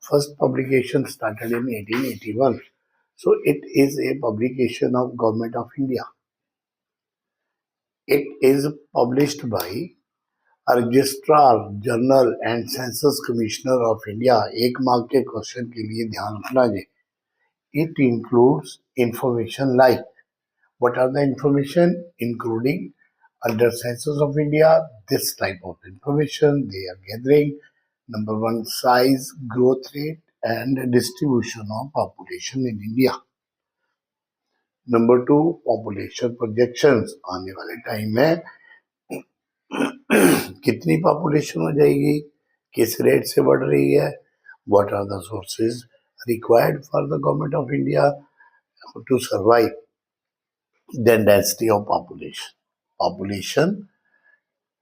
First publication started in 1881. So it is a publication of Government of India. It is published by Registrar General and Census Commissioner of India. एक mark के question के लिए ध्यान रखना जी। It includes information like what are the information including under census of India this type of information they are gathering. Number 1 size, growth rate and distribution of population in India. Number 2 population projections, आने वाले time में कितनी population हो जाएगी, किस rate से बढ़ रही है, what are the sources required for the government of India to survive, then density of population, population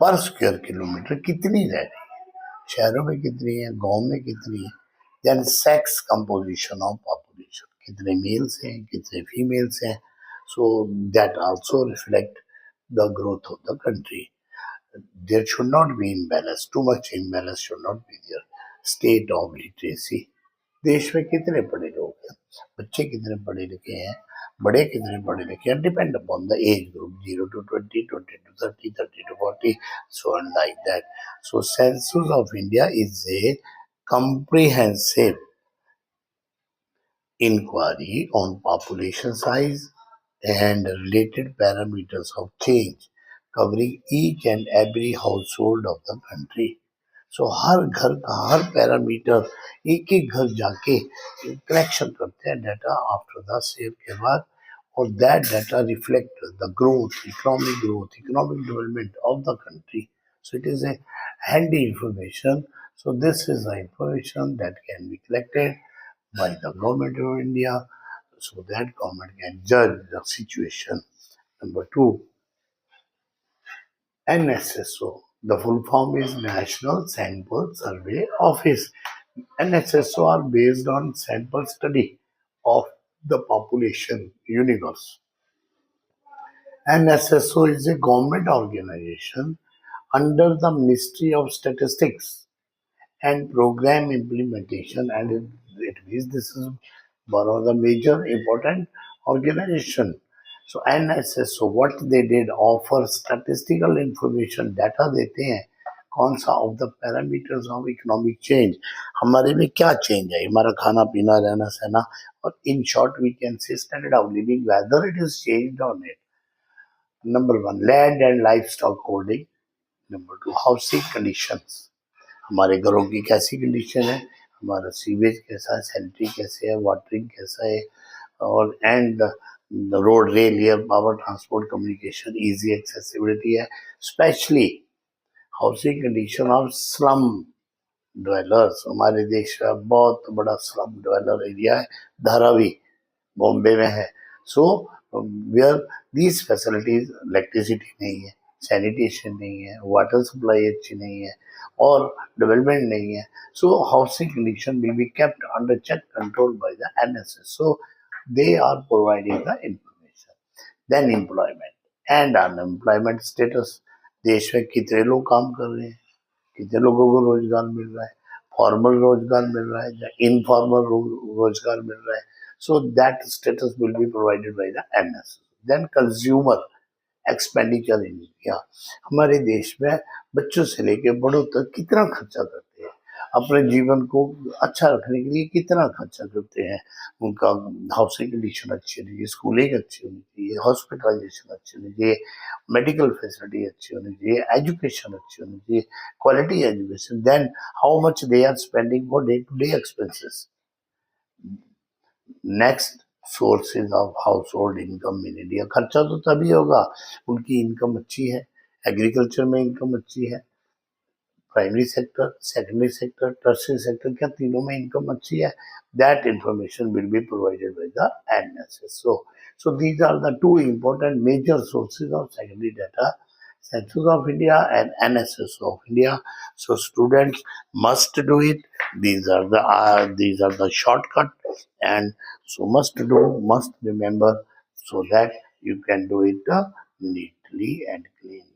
per square kilometre कितनी रह रही है, शहरों में कितनी है, गांव में कितनी है, then sex composition of population, कितने मेल्स हैं, कितने फीमेल्स हैं, so that also reflect the growth of the country. There should not be imbalance. Too much imbalance should not be there. State of literacy. देश में कितने पढ़े लोग हैं, बच्चे कितने पढ़े लिखे हैं, बड़े कितने पढ़े लिखे हैं, depend upon the age group 0 to 20, 20 to 30, 30 to 40, so on like that. So Census of India is a comprehensive inquiry on population size and related parameters of change, covering each and every household of the country. So हर घर का हर parameter एक एक घर जाके collection करते हैं data after the save के बाद, और that data reflect the growth, economic development of the country. So it is a handy information. So this is the information that can be collected by the government of India, so that government can judge the situation. Number 2, NSSO. The full form is National Sample Survey Office. NSSO are based on sample study of the population universe. NSSO is a government organization under the Ministry of Statistics and Program Implementation, and it means this is one of the major important organization. So NSSO, what they did, offer statistical information, data देते हैं कौन सा of the parameters of economic change, हमारे में क्या change है, हमारा खाना पीना रहना सहना, और in short we can say standard of living, whether it is changed or not. Number 1, land and livestock holding. Number 2, housing conditions, हमारे घरों की कैसी कंडीशन है, हमारा सीवेज कैसा है, सैनिटरी कैसे है, वाटरिंग कैसा है, और and road, rail, air, power, transport, communication, easy accessibility है, specially housing condition of slum dwellers. हमारे देश का बहुत बड़ा स्लम ड्वेलर एरिया है, धारावी बॉम्बे में है. So where these facilities, electricity नहीं है, सैनिटेशन नहीं है, वाटर सप्लाई अच्छी नहीं है, और डेवलपमेंट नहीं है. So housing condition will be kept under check control by the NSS. So they are providing the information. Then employment and unemployment status. देश में कितने लोग काम कर रहे हैं, कितने लोगों को रोजगार मिल रहा है, फॉर्मल रोजगार मिल रहा है या इनफॉर्मल रोजगार मिल रहा है. So that status will be provided by the NSS. Then consumer expenditure in India. हमारे देश में बच्चों से लेकर बड़ों तक कितना खर्चा करते हैं, अपने जीवन को अच्छा रखने के लिए कितना खर्चा करते हैं. उनका हाउसिंग कंडीशन अच्छी होनी चाहिए, स्कूलिंग अच्छी होनी चाहिए, हॉस्पिटलाइजेशन अच्छी होनी चाहिए, मेडिकल फैसिलिटी अच्छी होनी चाहिए, एजुकेशन अच्छी होनी चाहिए, quality education. Then how much they are spending for day to day expenses. Next, sources of household income in India. खर्चा तो तभी होगा उनकी इनकम अच्छी है, एग्रीकल्चर में इनकम अच्छी है, primary sector, secondary sector, tertiary sector, क्या तीनों में इनकम अच्छी है. That information will be provided by the NSS. So these are the two important major sources of secondary data, Census of India and NSS of India. So students must do it. These are the shortcut, and so must do, must remember, so that you can do it neatly and cleanly.